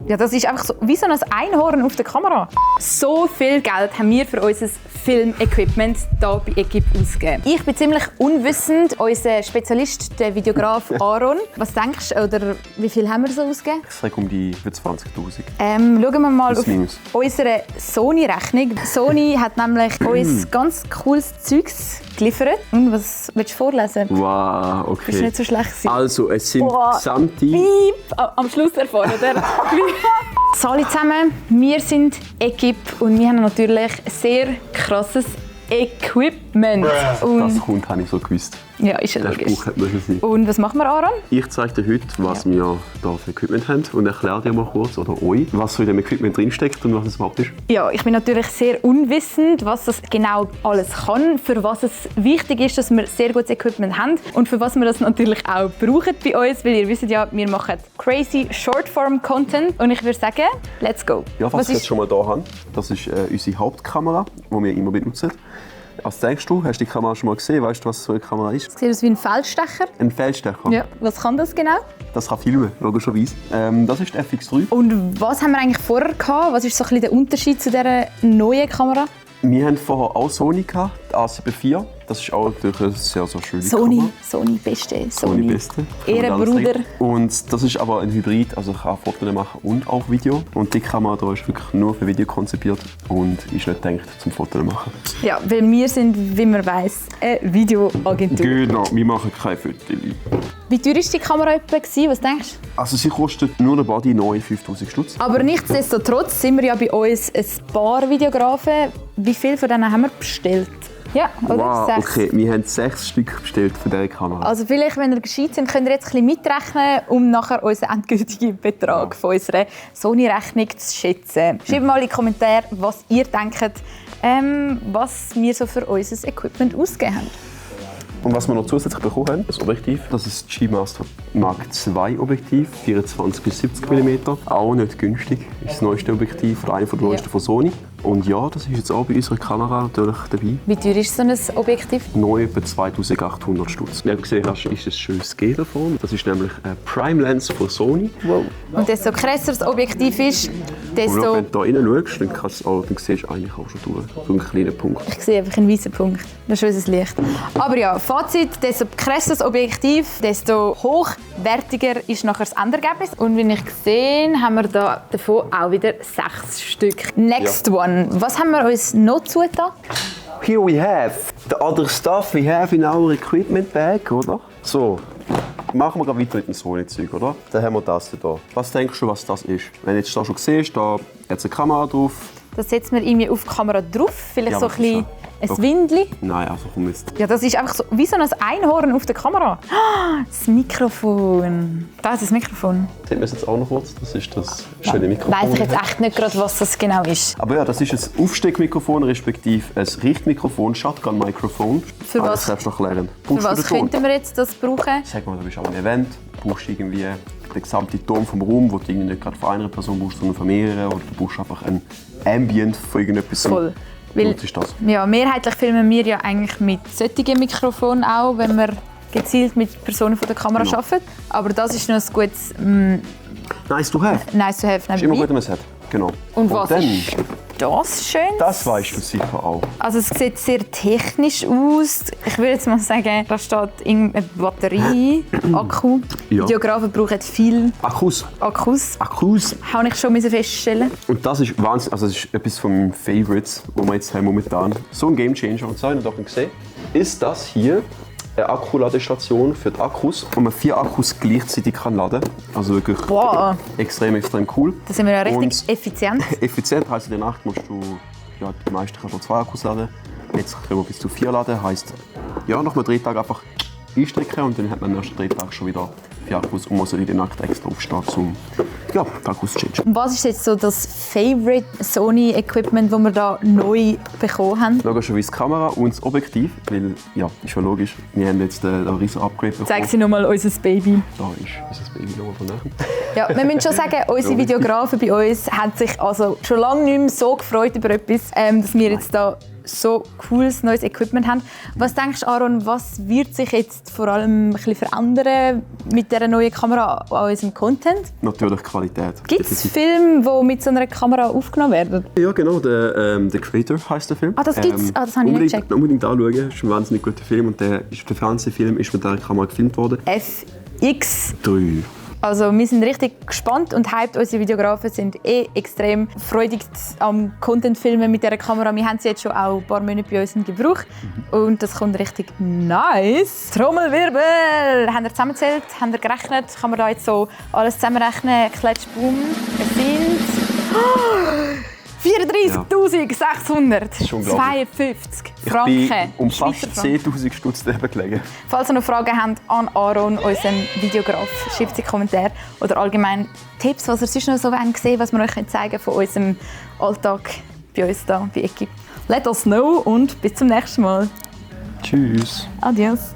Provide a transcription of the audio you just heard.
Ja, das ist einfach so, wie so ein Einhorn auf der Kamera. So viel Geld haben wir für unser Filmequipment hier bei Equipe ausgegeben. Ich bin ziemlich unwissend. Unser Spezialist, der Videograf Aaron. Was denkst du, oder wie viel haben wir so ausgegeben? Ich sage um die 20'000. Schauen wir mal auf minus. unsere Sony-Rechnung. Sony hat nämlich uns ganz cooles Zeugs geliefert. Und was willst du vorlesen? Wow, okay. Das ist nicht so schlecht gewesen. Also, es sind gesamte... Piep! Am Schluss erfahren, oder? Alle zusammen, wir sind Equipe und wir haben natürlich sehr krasses Equipment. Und Das kommt, habe ich so gewusst. ja, ist ja Der logisch. Spruch hätte müssen sein. Und was machen wir, Aaron? Ich zeige dir heute, was wir hier für Equipment haben und erkläre dir mal kurz, oder euch, was so in dem Equipment drinsteckt und was es überhaupt ist. Ja, ich bin natürlich sehr unwissend, was das genau alles kann, für was es wichtig ist, dass wir sehr gutes Equipment haben und für was wir das natürlich auch brauchen bei uns, weil ihr wisst ja, wir machen crazy Shortform-Content und ich würde sagen, let's go. Ja, was wir jetzt schon mal hier haben, das ist unsere Hauptkamera, die wir immer benutzen. Was denkst du? Hast du die Kamera schon mal gesehen? Weißt du, was so eine Kamera ist? Sieht aus wie ein Feldstecher. Ein Feldstecher. Ja, was kann das genau? Das kann filmen, logischerweise. Das ist die FX3. Und was haben wir eigentlich vorher gehabt? Was ist so ein bisschen der Unterschied zu dieser neuen Kamera? Wir hatten vorher auch Sony, die A7 IV. Das ist auch natürlich eine sehr, sehr schöne Kamera. Sony beste. Sony beste. Ehrenbruder. Und das ist aber ein Hybrid, also ich kann Fotos machen und auch Video. Und die Kamera hier ist wirklich nur für Video konzipiert und ist nicht gedacht zum Fotos machen. Ja, weil wir sind, wie man weiss, eine Videoagentur. Genau, wir machen keine Fotos. Wie teuer war die Kamera etwa? Was denkst du? Also sie kostet nur der Body neu 5'000 Stutz. Aber nichtsdestotrotz sind wir ja bei uns ein paar Videografen. Wie viele von denen haben wir bestellt? Ja, oder? Wow, 6. okay, wir haben 6 Stück bestellt von dieser Kamera. Also vielleicht, wenn ihr gescheit sind, könnt ihr jetzt ein bisschen mitrechnen, um nachher unseren endgültigen Betrag von unserer Sony-Rechnung zu schätzen. Schreibt mal in die Kommentare, was ihr denkt, was wir so für unser Equipment ausgegeben haben. Und was wir noch zusätzlich bekommen haben, das Objektiv, das ist das G-Master Mark II Objektiv, 24 bis 70 mm. Auch nicht günstig, ist das neueste Objektiv, einer der neuesten von Sony. Und ja, das ist jetzt auch bei unserer Kamera natürlich dabei. Wie teuer ist so ein Objektiv? Neu etwa 2800 Stutz. Wie du gesehen hast, ist ein schönes G davon. Das ist nämlich eine Prime Lens von Sony. Wow. Und desto krasser das Objektiv ist, Und desto... wenn du da rein schaust, dann siehst du eigentlich auch schon durch. So einen kleinen Punkt. Ich sehe einfach einen weißen Punkt. Das ist unser Licht. Aber ja, Fazit, desto krasser das Objektiv, desto hochwertiger ist nachher das Endergebnis. Und wie ich gesehen haben wir da davon auch wieder 6 Stück. Next one. Was haben wir uns noch zugetan? Here we have the other stuff we have in our equipment bag, oder? So, machen wir gerade weiter mit dem Sony-Zeug, oder? Dann haben wir das hier. Was denkst du, was das ist? Wenn du jetzt da schon siehst, da hat eine Kamera drauf. Das setzen wir irgendwie auf die Kamera drauf. Vielleicht Ja, so ein bisschen ein okay. Windli. Nein, also komm jetzt. Ja, das ist einfach so wie so ein Einhorn auf der Kamera. Ah, das Mikrofon. Das ist das Mikrofon. Sehen wir es jetzt auch noch kurz? Das ist das schöne Mikrofon. Weiss ich jetzt echt nicht gerade, was das genau ist. Aber ja, das ist ein Aufsteckmikrofon, respektive ein Richtmikrofon, Shotgun-Mikrofon. Für was? Das darfst du noch lernen. Für was könnten wir jetzt das brauchen? Sag mal, du bist an einem Event, brauchst irgendwie den gesamten Ton vom Raum, wo du irgendwie nicht gerade von einer Person brauchst, sondern von mehreren. Oder du brauchst einfach ein Ambient von irgendetwas. Voll. Weil, ist das. ja, mehrheitlich filmen wir ja eigentlich mit solchen Mikrofonen auch, wenn wir gezielt mit Personen von der Kamera Genau. arbeiten. Aber das ist noch ein gutes Nice to have. nice to have Ist immer nebenbei. gut, wenn man es hat. Genau. Und was dann, ist das schön? das weißt du sicher auch. Also es sieht sehr technisch aus. Ich würde jetzt mal sagen, da steht irgendeine Batterie, Akku. Ja. Videografen brauchen viel Akkus. Akkus. Akkus. Habe ich schon feststellen. Und das ist Wahnsinn, also das ist etwas von meinen Favorites, die wir jetzt haben momentan. So ein Gamechanger. Und so habe ich noch gesehen, ist das hier eine Akkuladestation für die Akkus, wo man 4 Akkus gleichzeitig kann laden kann. Also wirklich Wow. extrem cool. Da sind wir ja richtig Und effizient. effizient heisst, in der Nacht musst du, ja, die meisten können nur 2 Akkus laden. Jetzt können wir bis zu 4 laden. Heisst, ja, nach einem Drehtag einfach einstecken und dann hat man am nächsten Drehtag schon wieder 4 Akkus und muss in der Nacht extra aufstehen, um ja, die Akkus zu changen. Und was ist jetzt so das Favorite Sony-Equipment, das wir da neu bekommen haben? Logischerweise die Kamera und das Objektiv, weil, ja, ist ja logisch, wir haben jetzt ein riesen Upgrade bekommen. Zeig sie nochmal unser Baby. Da ist unser Baby nochmal von nachher. Ja, wir müssen schon sagen, unsere Videografen bei uns haben sich also schon lange nicht mehr so gefreut über etwas, dass wir jetzt da so cooles neues Equipment haben. Was denkst du, Aaron, was wird sich jetzt vor allem ein bisschen verändern mit dieser neuen Kamera an unserem Content? Natürlich Qualität. Gibt es Filme, die mit so einer Kamera aufgenommen werden? Ja, genau. The Creator heisst der Film. Ah, das gibt's? Das habe ich nicht gecheckt. Unbedingt anschauen. Das ist ein wahnsinnig guter Film. Und der Fernsehfilm ist mit dieser Kamera gefilmt worden. FX3. Also wir sind richtig gespannt und hyped. Unsere Videografen sind extrem freudig am Content-Filmen mit dieser Kamera. Wir haben sie jetzt schon auch ein paar Monate bei uns in Gebrauch. Und das kommt richtig nice. Trommelwirbel! Haben ihr zusammengezählt? Haben ihr gerechnet? Kann man da jetzt so alles zusammenrechnen? Klatsch, boom. Es sind 34'652 Franken. Ich bin um fast Schweizer Franken. 10'000 Stutz daneben gelegen. Falls ihr noch Fragen habt an Aaron, unseren Videograf, schreibt sie in die Kommentare. Oder allgemein Tipps, was ihr sonst noch so gesehen was wir euch zeigen können von unserem Alltag bei uns hier bei Equipe. Let us know und bis zum nächsten Mal. Tschüss. Adios.